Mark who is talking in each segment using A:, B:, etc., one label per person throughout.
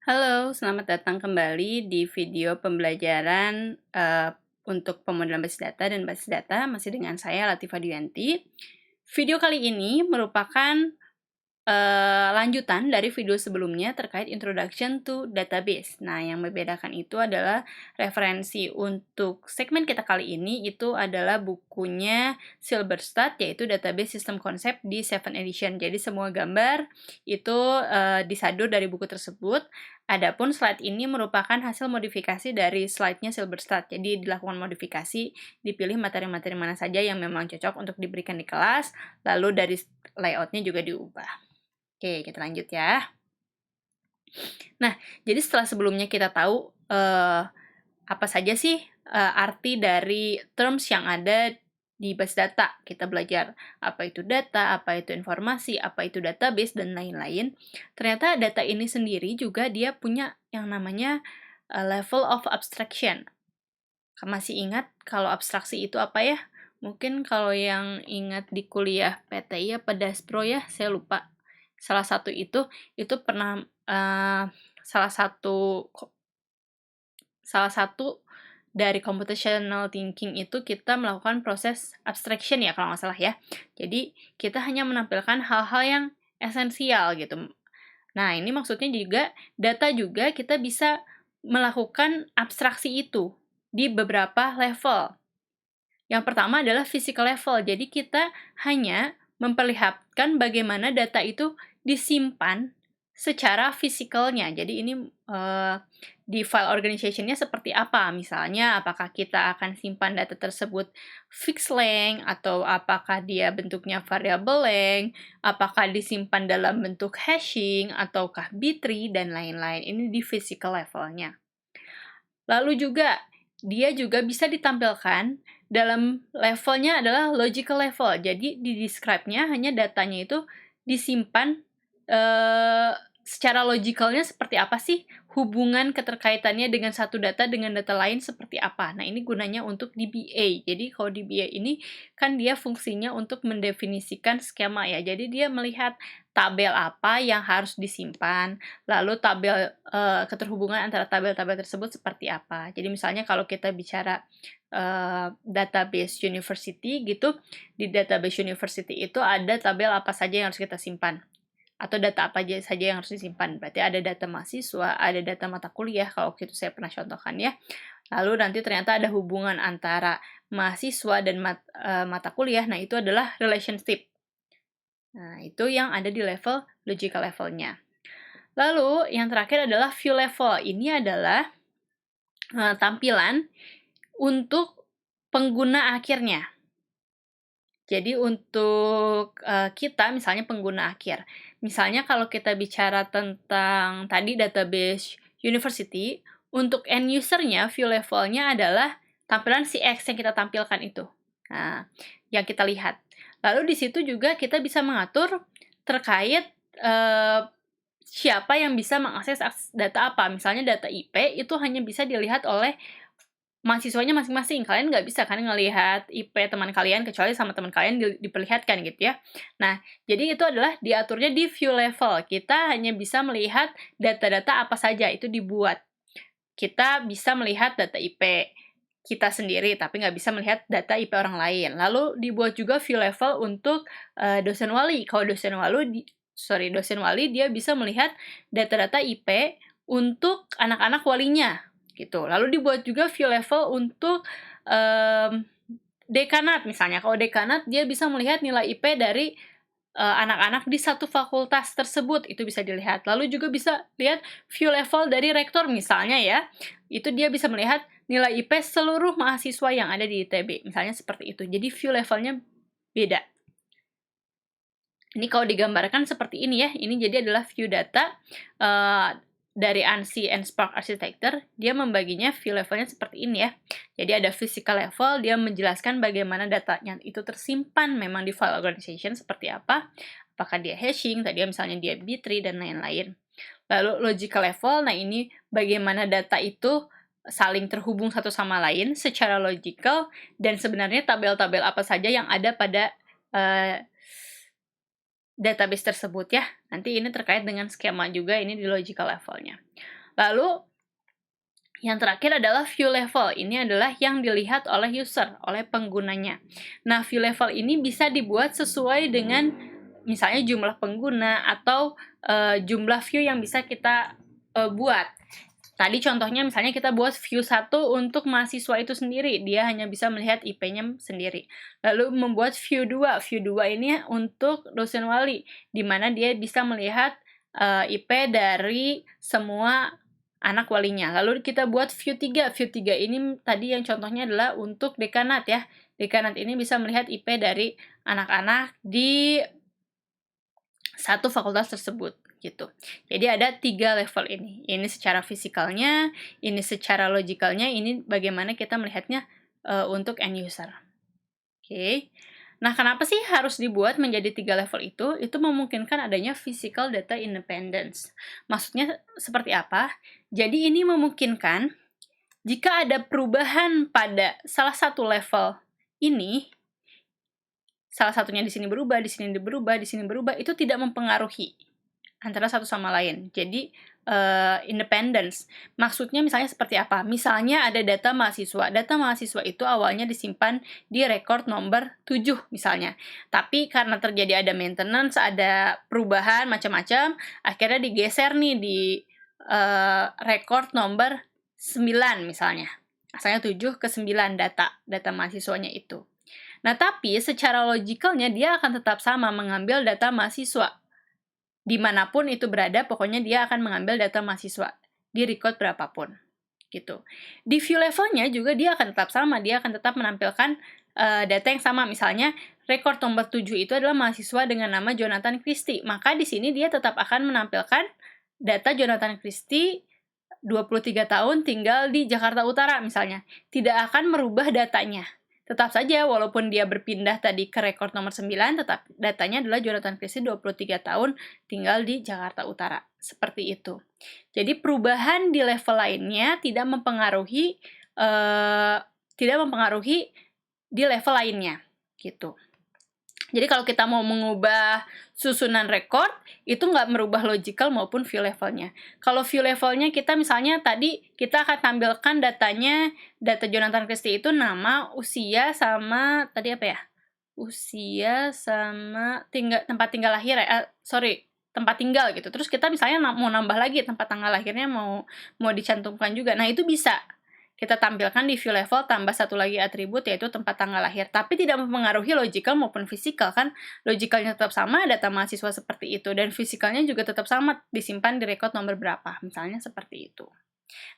A: Halo, selamat datang kembali di video pembelajaran untuk pemodelan basis data dan basis data, masih dengan saya Latifah Dianti. Video kali ini merupakan lanjutan dari video sebelumnya terkait Introduction to Database. Nah, yang membedakan itu adalah referensi untuk segmen kita kali ini itu adalah bukunya Silberstadt, yaitu Database System Concept di 7 edition. Jadi semua gambar itu disadur dari buku tersebut. Adapun slide ini merupakan hasil modifikasi dari slide-nya Silberstadt. Jadi dilakukan modifikasi, dipilih materi-materi mana saja yang memang cocok untuk diberikan di kelas, lalu dari layout-nya juga diubah. Oke, kita lanjut ya. Nah, jadi setelah sebelumnya kita tahu apa saja sih arti dari terms yang ada di base data. Kita belajar apa itu data, apa itu informasi, apa itu database, dan lain-lain. Ternyata data ini sendiri juga dia punya yang namanya level of abstraction. Masih ingat kalau abstraksi itu apa ya? Mungkin kalau yang ingat di kuliah PTI apa Daspro ya, saya lupa. Salah satu itu pernah salah satu dari computational thinking itu kita melakukan proses abstraction ya kalau nggak salah ya. Jadi kita hanya menampilkan hal-hal yang esensial gitu. Nah, ini maksudnya juga data juga kita bisa melakukan abstraksi itu di beberapa level. Yang pertama adalah physical level. Jadi kita hanya memperlihatkan bagaimana data itu disimpan secara fisikalnya. Jadi ini di file organization-nya seperti apa? Misalnya, apakah kita akan simpan data tersebut fixed length, atau apakah dia bentuknya variable length, apakah disimpan dalam bentuk hashing, ataukah B-tree, dan lain-lain. Ini di physical level-nya. Lalu juga, dia juga bisa ditampilkan dalam levelnya adalah logical level. Jadi, di describe-nya hanya datanya itu disimpan secara logikalnya seperti apa sih, hubungan keterkaitannya dengan satu data dengan data lain seperti apa. Nah, ini gunanya untuk DBA. Jadi, kalau DBA ini kan dia fungsinya untuk mendefinisikan skema ya. Jadi, dia melihat tabel apa yang harus disimpan, lalu tabel keterhubungan antara tabel-tabel tersebut seperti apa. Jadi, misalnya kalau kita bicara database university gitu, di database university itu ada tabel apa saja yang harus kita simpan, atau data apa aja saja yang harus disimpan. Berarti ada data mahasiswa, ada data mata kuliah, kalau waktu itu saya pernah contohkan ya. Lalu nanti ternyata ada hubungan antara mahasiswa dan mata kuliah, nah itu adalah relationship. Nah, itu yang ada di level logical levelnya. Lalu, yang terakhir adalah view level. Ini adalah tampilan untuk pengguna akhirnya. Jadi untuk kita, misalnya pengguna akhir. Misalnya kalau kita bicara tentang tadi database university, untuk end user-nya, view level-nya adalah tampilan si X yang kita tampilkan itu. Nah, yang kita lihat. Lalu di situ juga kita bisa mengatur terkait siapa yang bisa mengakses data apa. Misalnya data IP itu hanya bisa dilihat oleh mahasiswanya masing-masing. Kalian nggak bisa kan ngelihat IP teman kalian, kecuali sama teman kalian diperlihatkan gitu ya. Nah, jadi itu adalah diaturnya di view level. Kita hanya bisa melihat data-data apa saja itu dibuat. Kita bisa melihat data IP kita sendiri, tapi nggak bisa melihat data IP orang lain. Lalu dibuat juga view level untuk dosen wali. Kalau dosen wali dia bisa melihat data-data IP untuk anak-anak walinya gitu. Lalu dibuat juga view level untuk dekanat misalnya. Kalau dekanat dia bisa melihat nilai IP dari anak-anak di satu fakultas tersebut, itu bisa dilihat. Lalu juga bisa lihat view level dari rektor misalnya ya. Itu dia bisa melihat nilai IP seluruh mahasiswa yang ada di ITB, misalnya seperti itu. Jadi view levelnya beda. Ini kalau digambarkan seperti ini ya, ini jadi adalah view data dari ANSI and Spark Architecture, dia membaginya view levelnya seperti ini ya. Jadi ada physical level, dia menjelaskan bagaimana datanya itu tersimpan memang di file organization seperti apa, apakah dia hashing, tadi misalnya dia B-tree, dan lain-lain. Lalu logical level, nah ini bagaimana data itu saling terhubung satu sama lain secara logical, dan sebenarnya tabel-tabel apa saja yang ada pada database tersebut ya. Nanti ini terkait dengan skema juga, ini di logical levelnya. Lalu yang terakhir adalah view level. Ini adalah yang dilihat oleh user, oleh penggunanya. Nah, view level ini bisa dibuat sesuai dengan misalnya jumlah pengguna atau jumlah view yang bisa kita buat. Tadi contohnya misalnya kita buat view 1 untuk mahasiswa itu sendiri, dia hanya bisa melihat IP-nya sendiri. Lalu membuat view 2. View 2 ini untuk dosen wali, di mana dia bisa melihat IP dari semua anak walinya. Lalu kita buat view 3. View 3 ini tadi yang contohnya adalah untuk dekanat ya. Dekanat ini bisa melihat IP dari anak-anak di satu fakultas tersebut gitu. Jadi ada 3 level ini. Ini secara fisikalnya, ini secara logikalnya, ini bagaimana kita melihatnya untuk end user. Oke. Nah, kenapa sih harus dibuat menjadi 3 level itu? Itu memungkinkan adanya physical data independence. Maksudnya seperti apa? Jadi ini memungkinkan jika ada perubahan pada salah satu level ini, salah satunya di sini berubah, di sini berubah, di sini berubah, itu tidak mempengaruhi antara satu sama lain. Jadi, independence. Maksudnya misalnya seperti apa? Misalnya ada data mahasiswa. Data mahasiswa itu awalnya disimpan di record nomor 7 misalnya. Tapi karena terjadi ada maintenance, ada perubahan macam-macam, akhirnya digeser nih di record nomor 9 misalnya. Asalnya 7 ke 9 data mahasiswanya itu. Nah, tapi secara logikalnya dia akan tetap sama mengambil data mahasiswa. Dimanapun itu berada, pokoknya dia akan mengambil data mahasiswa di record berapapun, gitu. Di view levelnya juga dia akan tetap sama, dia akan tetap menampilkan data yang sama. Misalnya, record nomor 7 itu adalah mahasiswa dengan nama Jonathan Christie, maka di sini dia tetap akan menampilkan data Jonathan Christie 23 tahun tinggal di Jakarta Utara misalnya. Tidak akan merubah datanya. Tetap saja, walaupun dia berpindah tadi ke record nomor 9, tetap datanya adalah Jonathan Christie 23 tahun tinggal di Jakarta Utara. Seperti itu. Jadi perubahan di level lainnya tidak mempengaruhi di level lainnya. Gitu. Jadi kalau kita mau mengubah susunan record, itu nggak merubah logical maupun view levelnya. Kalau view levelnya kita misalnya tadi kita akan tampilkan datanya, data Jonathan Christie itu nama, usia, sama tadi apa ya? Usia sama tempat tinggal lahir ya. Tempat tinggal gitu. Terus kita misalnya mau nambah lagi tempat tanggal lahirnya mau dicantumkan juga. Nah, itu bisa kita tampilkan di view level tambah satu lagi atribut yaitu tempat tanggal lahir. Tapi tidak mempengaruhi logical maupun fisikal kan. Logikalnya tetap sama, data mahasiswa seperti itu. Dan fisikalnya juga tetap sama, disimpan di record nomor berapa. Misalnya seperti itu.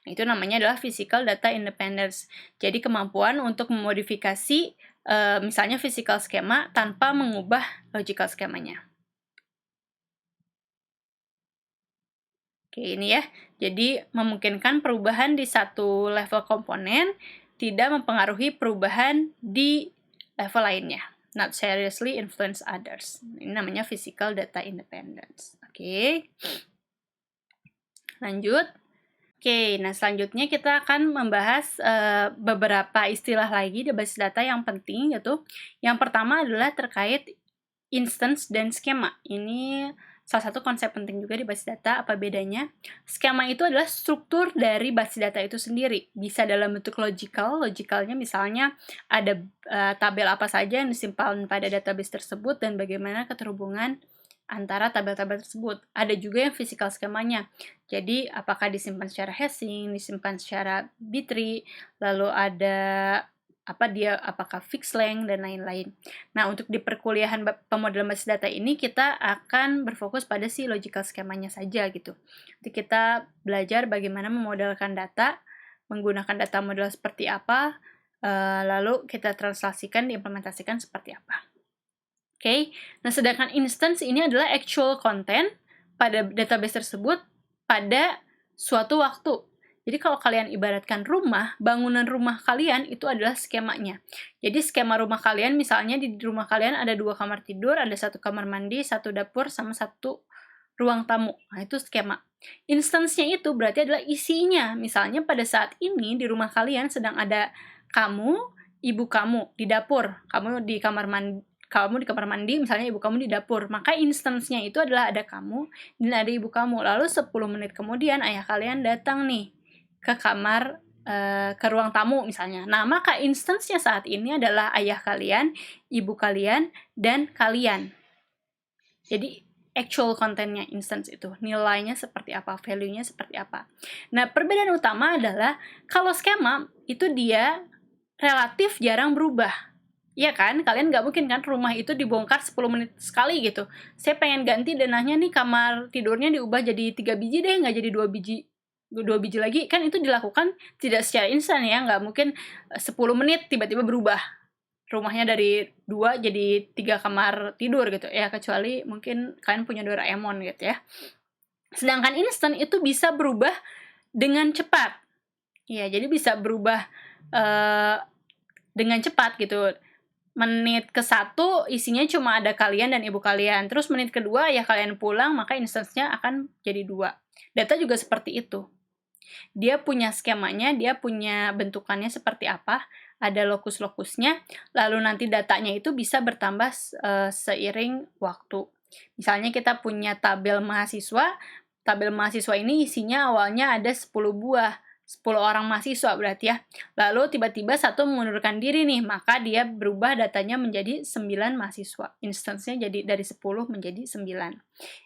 A: Nah, itu namanya adalah physical data independence. Jadi kemampuan untuk memodifikasi misalnya physical schema tanpa mengubah logical skemanya. Oke, ini ya. Jadi, memungkinkan perubahan di satu level komponen tidak mempengaruhi perubahan di level lainnya. Not seriously influence others. Ini namanya physical data independence. Oke. Lanjut. Oke, nah selanjutnya kita akan membahas beberapa istilah lagi di basis data yang penting, yaitu yang pertama adalah terkait instance dan skema. Ini salah satu konsep penting juga di basis data. Apa bedanya? Skema itu adalah struktur dari basis data itu sendiri. Bisa dalam bentuk logical. Logicalnya misalnya ada tabel apa saja yang disimpan pada database tersebut dan bagaimana keterhubungan antara tabel-tabel tersebut. Ada juga yang physical skemanya. Jadi, apakah disimpan secara hashing, disimpan secara B-tree, lalu ada apakah fixed length, dan lain-lain. Nah, untuk di perkuliahan pemodelan basis data ini, kita akan berfokus pada si logical skemanya saja, gitu. Jadi, kita belajar bagaimana memodelkan data, menggunakan data model seperti apa, lalu kita translasikan, diimplementasikan seperti apa. Oke, nah sedangkan instance ini adalah actual content pada database tersebut pada suatu waktu. Jadi kalau kalian ibaratkan rumah, bangunan rumah kalian itu adalah skemanya. Jadi skema rumah kalian, misalnya di rumah kalian ada 2 kamar tidur, ada 1 kamar mandi, 1 dapur, sama 1 ruang tamu. Nah, itu skema. Instance-nya itu berarti adalah isinya. Misalnya pada saat ini di rumah kalian sedang ada kamu, ibu kamu di dapur, kamu di kamar mandi, kamu di kamar mandi, misalnya ibu kamu di dapur, maka instance-nya itu adalah ada kamu dan ada ibu kamu. Lalu 10 menit kemudian ayah kalian datang nih ke kamar, ke ruang tamu misalnya. Nah, maka instance-nya saat ini adalah ayah kalian, ibu kalian, dan kalian. Jadi actual kontennya instance itu, nilainya seperti apa, value-nya seperti apa. Nah, perbedaan utama adalah kalau skema itu dia relatif jarang berubah. Iya kan? Kalian nggak mungkin kan rumah itu dibongkar 10 menit sekali gitu. Saya pengen ganti denahnya nih, kamar tidurnya diubah jadi 3 biji deh, nggak jadi 2 biji. 2 biji lagi, kan itu dilakukan tidak secara instan ya, nggak mungkin 10 menit tiba-tiba berubah. Rumahnya dari 2 jadi 3 kamar tidur gitu ya, kecuali mungkin kalian punya Doraemon gitu ya. Sedangkan instan itu bisa berubah dengan cepat. Ya, jadi bisa berubah dengan cepat gitu. Menit ke-1 isinya cuma ada kalian dan ibu kalian. Terus menit kedua ya kalian pulang, maka instance-nya akan jadi 2. Data juga seperti itu. Dia punya skemanya, dia punya bentukannya seperti apa, ada lokus-lokusnya, lalu nanti datanya itu bisa bertambah seiring waktu. Misalnya kita punya tabel mahasiswa ini isinya awalnya ada 10 buah, 10 orang mahasiswa berarti ya. Lalu tiba-tiba satu mengundurkan diri nih, maka dia berubah datanya menjadi 9 mahasiswa. Instance-nya jadi dari 10 menjadi 9.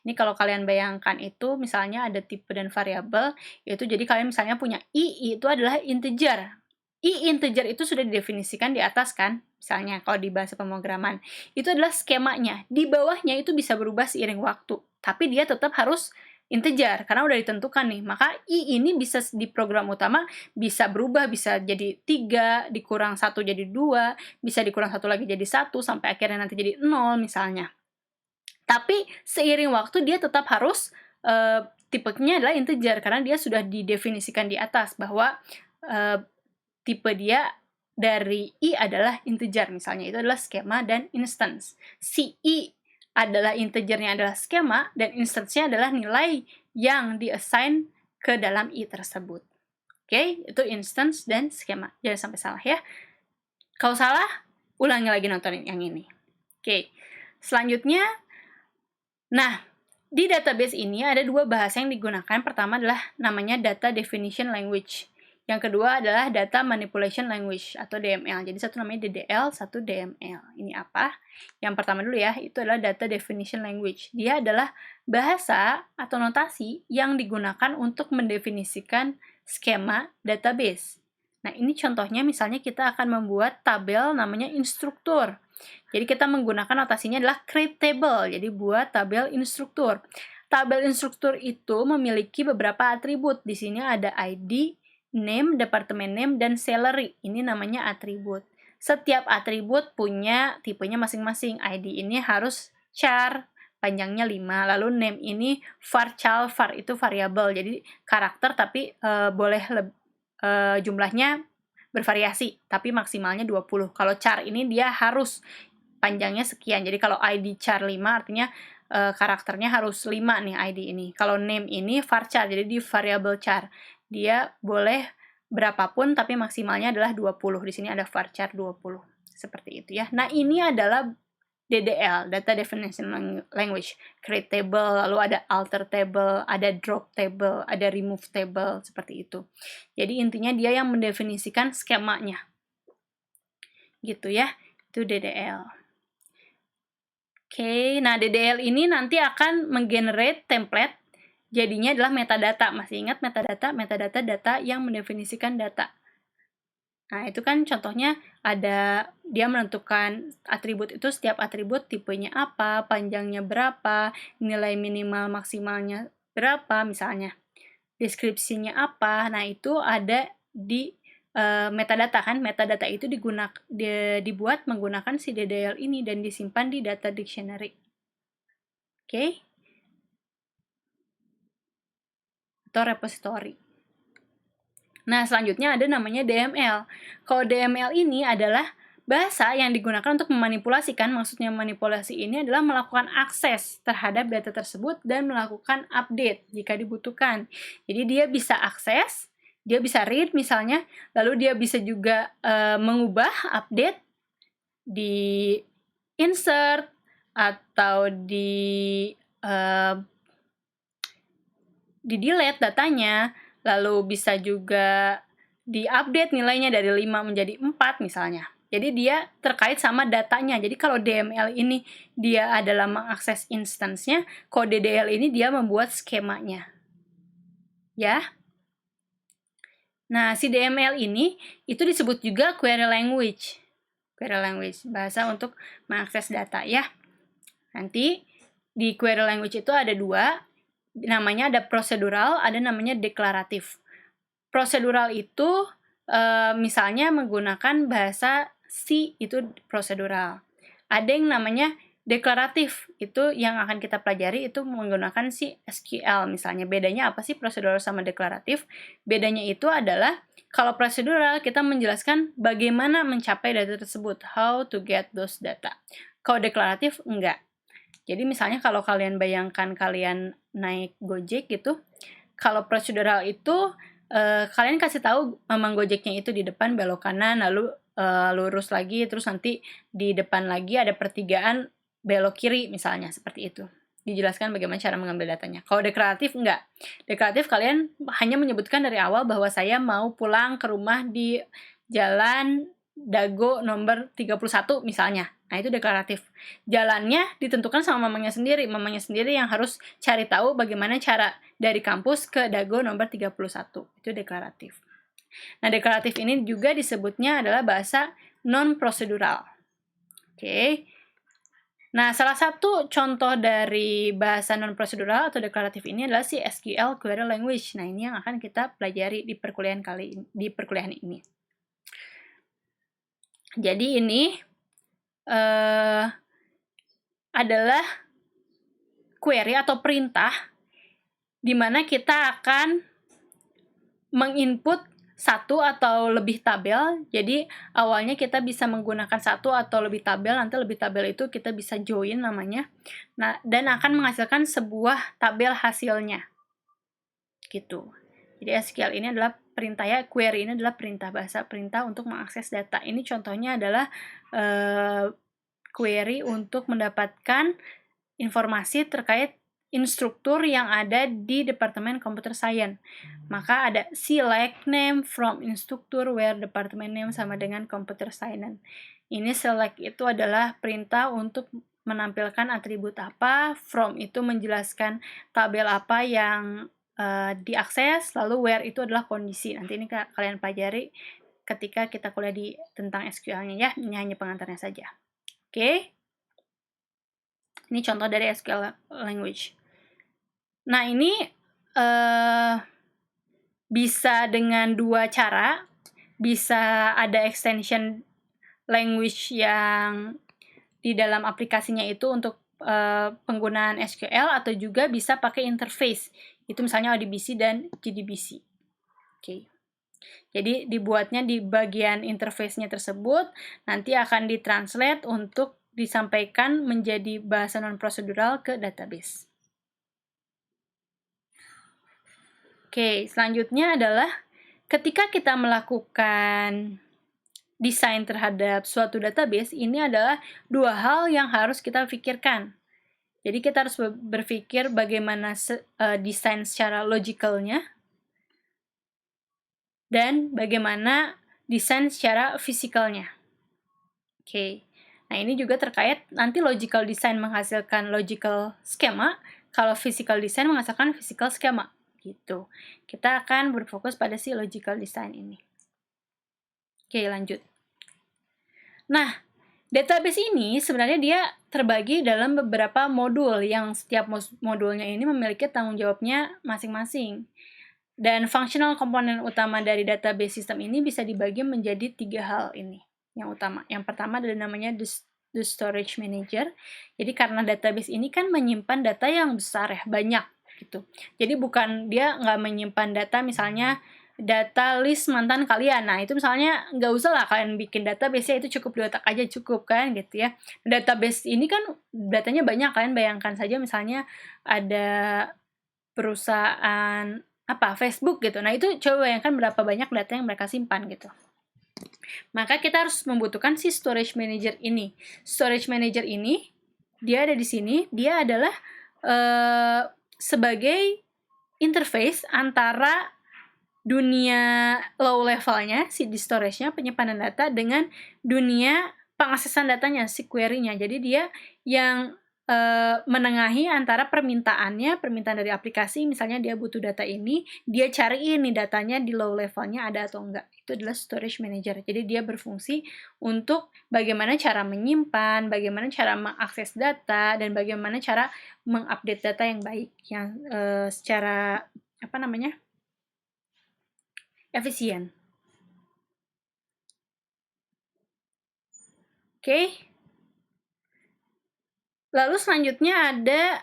A: Ini kalau kalian bayangkan itu misalnya ada tipe dan variabel, yaitu jadi kalian misalnya punya I itu adalah integer. I integer itu sudah didefinisikan di atas kan, misalnya kalau di bahasa pemrograman. Itu adalah skemanya. Di bawahnya itu bisa berubah seiring waktu, tapi dia tetap harus integer, karena udah ditentukan nih. Maka I ini bisa di program utama bisa berubah, bisa jadi 3, dikurang 1 jadi 2, bisa dikurang 1 lagi jadi 1, sampai akhirnya nanti jadi 0 misalnya. Tapi seiring waktu dia tetap harus tipenya adalah integer, karena dia sudah didefinisikan di atas bahwa tipe dia dari I adalah integer misalnya. Itu adalah skema dan instance. Si I adalah integernya adalah skema, dan instance-nya adalah nilai yang di-assign ke dalam I tersebut. Oke, itu instance dan skema. Jangan sampai salah ya. Kalau salah, ulangi lagi nonton yang ini. Oke, selanjutnya, nah, di database ini ada 2 bahasa yang digunakan. Pertama adalah namanya Data Definition Language. Yang kedua adalah Data Manipulation Language atau DML. Jadi satu namanya DDL, satu DML. Ini apa? Yang pertama dulu ya, itu adalah Data Definition Language. Dia adalah bahasa atau notasi yang digunakan untuk mendefinisikan skema database. Nah, ini contohnya misalnya kita akan membuat tabel namanya instruktur. Jadi kita menggunakan notasinya adalah create table. Jadi buat tabel instruktur. Tabel instruktur itu memiliki beberapa atribut. Di sini ada ID, name, departemen name, dan salary. Ini namanya atribut. Setiap atribut punya tipenya masing-masing. ID ini harus char, panjangnya 5. Lalu name ini varchar, var itu variabel. Jadi karakter tapi boleh jumlahnya bervariasi, tapi maksimalnya 20. Kalau char ini dia harus panjangnya sekian. Jadi kalau ID char 5 artinya karakternya harus 5 nih ID ini. Kalau name ini varchar, jadi di variabel char. Dia boleh berapapun tapi maksimalnya adalah 20. Di sini ada varchar 20. Seperti itu ya. Nah, ini adalah DDL, Data Definition Language. Create table, lalu ada alter table, ada drop table, ada remove table, seperti itu. Jadi intinya dia yang mendefinisikan skemanya. Gitu ya. Itu DDL. Oke, nah DDL ini nanti akan menggenerate template. Jadinya adalah metadata. Masih ingat metadata? Metadata data yang mendefinisikan data. Nah, itu kan contohnya ada dia menentukan atribut itu, setiap atribut tipenya apa, panjangnya berapa, nilai minimal maksimalnya berapa misalnya. Deskripsinya apa. Nah, itu ada di metadata kan. Metadata itu dibuat menggunakan si DDL ini dan disimpan di data dictionary. Oke? Atau repository. Nah, selanjutnya ada namanya DML. Kalau DML ini adalah bahasa yang digunakan untuk memanipulasikan, maksudnya manipulasi ini adalah melakukan akses terhadap data tersebut dan melakukan update jika dibutuhkan. Jadi dia bisa akses, dia bisa read misalnya, lalu dia bisa juga mengubah, update di insert atau di delete datanya, lalu bisa juga di-update nilainya dari 5 menjadi 4 misalnya. Jadi dia terkait sama datanya. Jadi kalau DML ini dia adalah mengakses instance-nya, kalau DDL ini dia membuat skemanya. Ya. Nah, si DML ini itu disebut juga query language. Query language, bahasa untuk mengakses data ya. Nanti di query language itu ada dua, namanya ada prosedural, ada namanya deklaratif. Prosedural itu misalnya menggunakan bahasa C, itu prosedural. Ada yang namanya deklaratif, itu yang akan kita pelajari itu menggunakan si SQL misalnya. Bedanya apa sih prosedural sama deklaratif? Bedanya itu adalah kalau prosedural kita menjelaskan bagaimana mencapai data tersebut, how to get those data. Kalau deklaratif enggak. Jadi misalnya kalau kalian bayangkan kalian naik Gojek gitu, kalau prosedural itu kalian kasih tahu memang Gojeknya itu di depan belok kanan, lalu lurus lagi, terus nanti di depan lagi ada pertigaan belok kiri misalnya, seperti itu. Dijelaskan bagaimana cara mengambil datanya. Kalau deklaratif enggak. Deklaratif kalian hanya menyebutkan dari awal bahwa saya mau pulang ke rumah di Jalan Dago nomor 31 misalnya. Nah, itu deklaratif. Jalannya ditentukan sama mamanya sendiri. Mamanya sendiri yang harus cari tahu bagaimana cara dari kampus ke Dago nomor 31. Itu deklaratif. Nah, deklaratif ini juga disebutnya adalah bahasa non-prosedural. Oke. Nah, salah satu contoh dari bahasa non-prosedural atau deklaratif ini adalah si SQL Query Language. Nah, ini yang akan kita pelajari di perkuliahan ini. Jadi ini adalah query atau perintah di mana kita akan menginput satu atau lebih tabel. Jadi awalnya kita bisa menggunakan satu atau lebih tabel, nanti lebih tabel itu kita bisa join namanya. Nah, dan akan menghasilkan sebuah tabel hasilnya. Gitu. Jadi SQL ini adalah perintah ya, query ini adalah perintah, bahasa perintah untuk mengakses data. Ini contohnya adalah query untuk mendapatkan informasi terkait instruktur yang ada di Departemen Computer Science. Maka ada select name from instruktur where department name sama dengan Computer Science. Ini select itu adalah perintah untuk menampilkan atribut apa, from itu menjelaskan tabel apa yang diakses, lalu where itu adalah kondisi. Nanti ini kalian pelajari ketika kita kuliah tentang SQL-nya ya, ini hanya pengantarnya saja. Oke. Ini contoh dari SQL language. Nah, ini bisa dengan dua cara. Bisa ada extension language yang di dalam aplikasinya itu untuk penggunaan SQL, atau juga bisa pakai interface. Itu misalnya ODBC dan JDBC. Oke. Jadi dibuatnya di bagian interface-nya tersebut, nanti akan ditranslate untuk disampaikan menjadi bahasa non-prosedural ke database. Oke, selanjutnya adalah ketika kita melakukan desain terhadap suatu database, ini adalah dua hal yang harus kita pikirkan. Jadi kita harus berpikir bagaimana desain secara logicalnya dan bagaimana desain secara fisikalnya. Oke. Nah, ini juga terkait nanti logical design menghasilkan logical schema, kalau physical design menghasilkan physical schema. Gitu. Kita akan berfokus pada si logical design ini. Oke, lanjut. Nah, database ini sebenarnya dia terbagi dalam beberapa modul yang setiap modulnya ini memiliki tanggung jawabnya masing-masing. Dan functional komponen utama dari database system ini bisa dibagi menjadi 3 hal ini yang utama. Yang pertama adalah namanya the storage manager. Jadi karena database ini kan menyimpan data yang besar ya, banyak gitu. Jadi bukan dia nggak menyimpan data misalnya data list mantan kalian. Nah, itu misalnya nggak usah lah kalian bikin database-nya, itu cukup di otak aja cukup kan gitu ya. Database ini kan datanya banyak, kalian bayangkan saja misalnya ada perusahaan Facebook gitu. Nah, itu coba bayangkan berapa banyak data yang mereka simpan gitu. Maka kita harus membutuhkan si storage manager ini. Storage manager ini, dia ada di sini, dia adalah sebagai interface antara dunia low levelnya, si di storage-nya, penyimpanan data, dengan dunia pengaksesan datanya, si query-nya. Jadi dia yang menengahi antara permintaan dari aplikasi, misalnya dia butuh data ini, dia cariin nih datanya di low levelnya ada atau enggak. Itu adalah storage manager. Jadi dia berfungsi untuk bagaimana cara menyimpan, bagaimana cara mengakses data, dan bagaimana cara mengupdate data yang baik, yang secara efisien. Oke. Lalu selanjutnya ada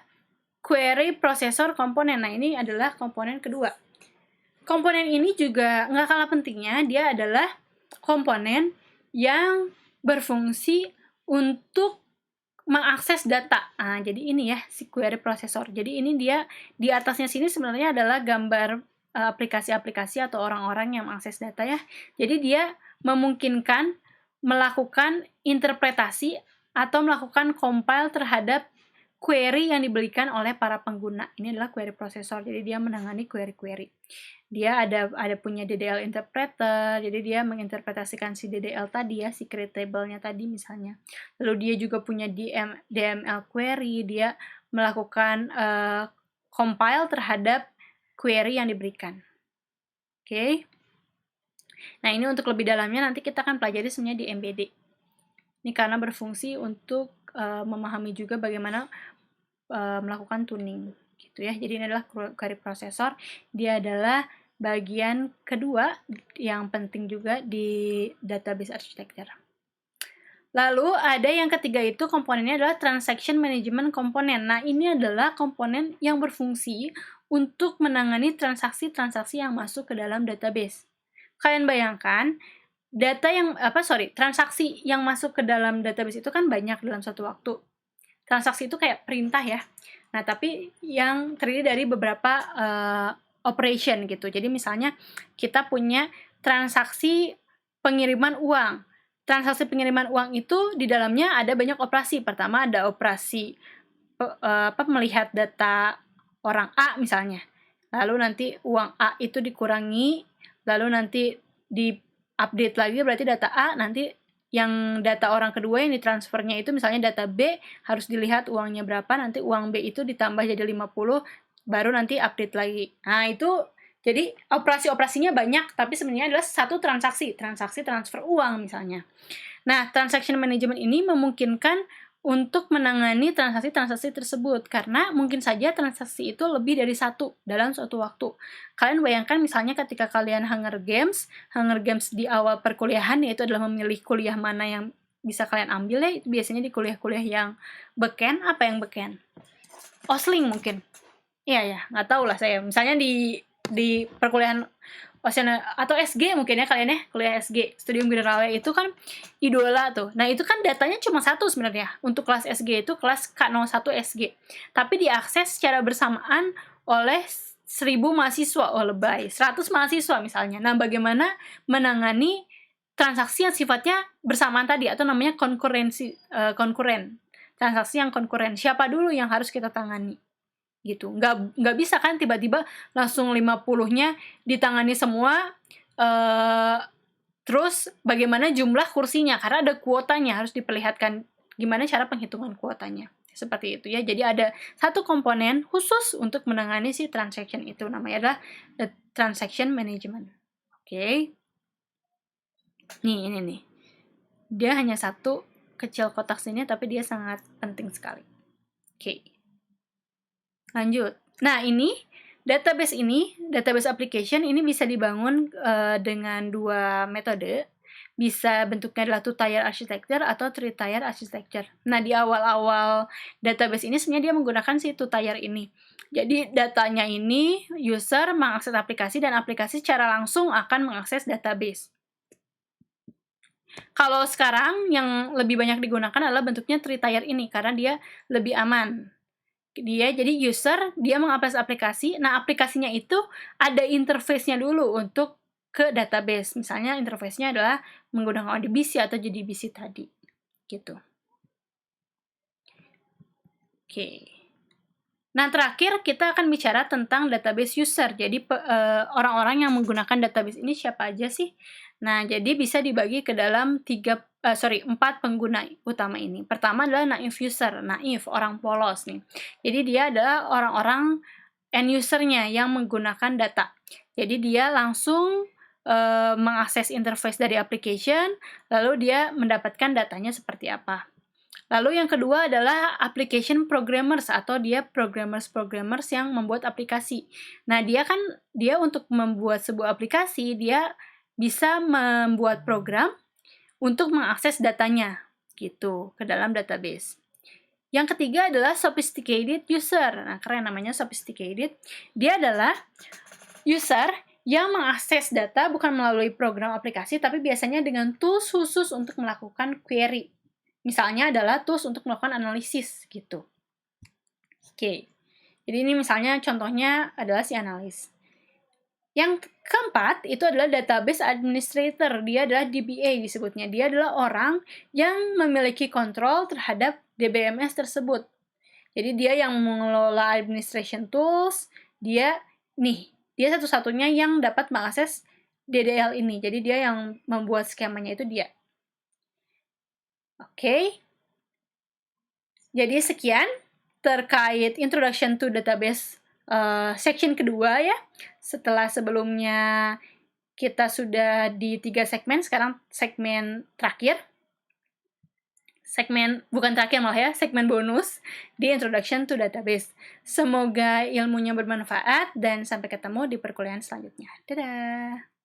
A: query processor komponen. Nah, ini adalah komponen kedua. Komponen ini juga nggak kalah pentingnya, dia adalah komponen yang berfungsi untuk mengakses data. Nah, jadi ini ya, si query processor. Jadi ini dia, di atasnya sini sebenarnya adalah gambar aplikasi-aplikasi atau orang-orang yang mengakses data ya. Jadi dia memungkinkan melakukan interpretasi atau melakukan compile terhadap query yang diberikan oleh para pengguna. Ini adalah query processor, jadi dia menangani query-query. Dia ada punya DDL interpreter, jadi dia menginterpretasikan si DDL tadi ya, si create table-nya tadi misalnya. Lalu dia juga punya DML query, dia melakukan compile terhadap query yang diberikan. Oke. Nah, ini untuk lebih dalamnya nanti kita akan pelajari sebenarnya di MBD. Ini karena berfungsi untuk memahami juga bagaimana melakukan tuning, gitu ya. Jadi ini adalah query processor. Dia adalah bagian kedua yang penting juga di database architecture. Lalu ada yang ketiga itu komponennya adalah transaction management komponen. Nah, ini adalah komponen yang berfungsi untuk menangani transaksi-transaksi yang masuk ke dalam database. Kalian bayangkan, transaksi yang masuk ke dalam database itu kan banyak dalam satu waktu. Transaksi itu kayak perintah ya. Nah, tapi yang terdiri dari beberapa operation gitu. Jadi misalnya kita punya transaksi pengiriman uang. Transaksi pengiriman uang itu di dalamnya ada banyak operasi. Pertama ada operasi melihat data orang A misalnya. Lalu nanti uang A itu dikurangi, lalu nanti di-update lagi berarti data A, nanti yang data orang kedua yang ditransfernya itu misalnya data B, harus dilihat uangnya berapa, nanti uang B itu ditambah jadi 50, baru nanti update lagi. Nah, itu jadi operasi-operasinya banyak, tapi sebenarnya adalah satu transaksi transfer uang misalnya. Nah, transaction management ini memungkinkan untuk menangani transaksi-transaksi tersebut, karena mungkin saja transaksi itu lebih dari satu dalam suatu waktu. Kalian bayangkan misalnya ketika kalian Hunger Games di awal perkuliahan, yaitu adalah memilih kuliah mana yang bisa kalian ambil ya, itu biasanya di kuliah-kuliah yang beken. Apa yang beken? Osling mungkin. Iya ya, nggak tahu lah saya. Misalnya di perkuliahan Oceana atau SG mungkin ya kalian ya, kuliah SG, Studium Generale itu kan idola tuh. Nah, itu kan datanya cuma satu sebenarnya. Untuk kelas SG itu kelas K01 SG. Tapi diakses secara bersamaan oleh 1.000 mahasiswa. Oh, lebay. 100 mahasiswa misalnya. Nah, bagaimana menangani transaksi yang sifatnya bersamaan tadi atau namanya konkuren. Transaksi yang konkuren. Siapa dulu yang harus kita tangani? Gitu. Nggak bisa kan tiba-tiba langsung 50-nya ditangani semua, terus bagaimana jumlah kursinya, karena ada kuotanya, harus diperlihatkan gimana cara penghitungan kuotanya. Seperti itu ya. Jadi ada satu komponen khusus untuk menangani si transaction itu, namanya adalah the transaction management. Oke. Nih, ini nih. Dia hanya satu kecil kotak sini, tapi dia sangat penting sekali. Oke. Lanjut. Nah, database application ini bisa dibangun dengan dua metode. Bisa bentuknya adalah two-tier architecture atau three-tier architecture. Nah, di awal-awal database ini sebenarnya dia menggunakan si two-tier ini. Jadi, datanya ini user mengakses aplikasi dan aplikasi secara langsung akan mengakses database. Kalau sekarang yang lebih banyak digunakan adalah bentuknya three-tier ini karena dia lebih aman. Jadi user, dia mengakses aplikasi, nah aplikasinya itu ada interface-nya dulu untuk ke database. Misalnya interface-nya adalah menggunakan ODBC atau JDBC tadi, gitu. Oke. Nah, terakhir kita akan bicara tentang database user. Jadi, orang-orang yang menggunakan database ini siapa aja sih? Nah, jadi bisa dibagi ke dalam 4 pengguna utama ini. Pertama adalah naive user. Naive, orang polos nih. Jadi, dia adalah orang-orang end user-nya yang menggunakan data. Jadi, dia langsung mengakses interface dari application, lalu dia mendapatkan datanya seperti apa. Lalu yang kedua adalah application programmers atau dia programmers yang membuat aplikasi. Nah, dia untuk membuat sebuah aplikasi, dia bisa membuat program untuk mengakses datanya gitu ke dalam database. Yang ketiga adalah sophisticated user. Nah, keren namanya sophisticated. Dia adalah user yang mengakses data bukan melalui program aplikasi, tapi biasanya dengan tools khusus untuk melakukan query. Misalnya adalah tools untuk melakukan analisis, gitu. Oke, jadi ini misalnya contohnya adalah si analis. Yang keempat, itu adalah database administrator. Dia adalah DBA disebutnya. Dia adalah orang yang memiliki kontrol terhadap DBMS tersebut. Jadi dia yang mengelola administration tools, dia satu-satunya yang dapat mengakses DDL ini. Jadi dia yang membuat skemanya itu dia. Oke. Jadi sekian terkait Introduction to Database section kedua ya. Setelah sebelumnya kita sudah di 3 segmen, sekarang segmen terakhir. Bukan terakhir malah ya, segmen bonus di Introduction to Database. Semoga ilmunya bermanfaat dan sampai ketemu di perkuliahan selanjutnya. Dadah!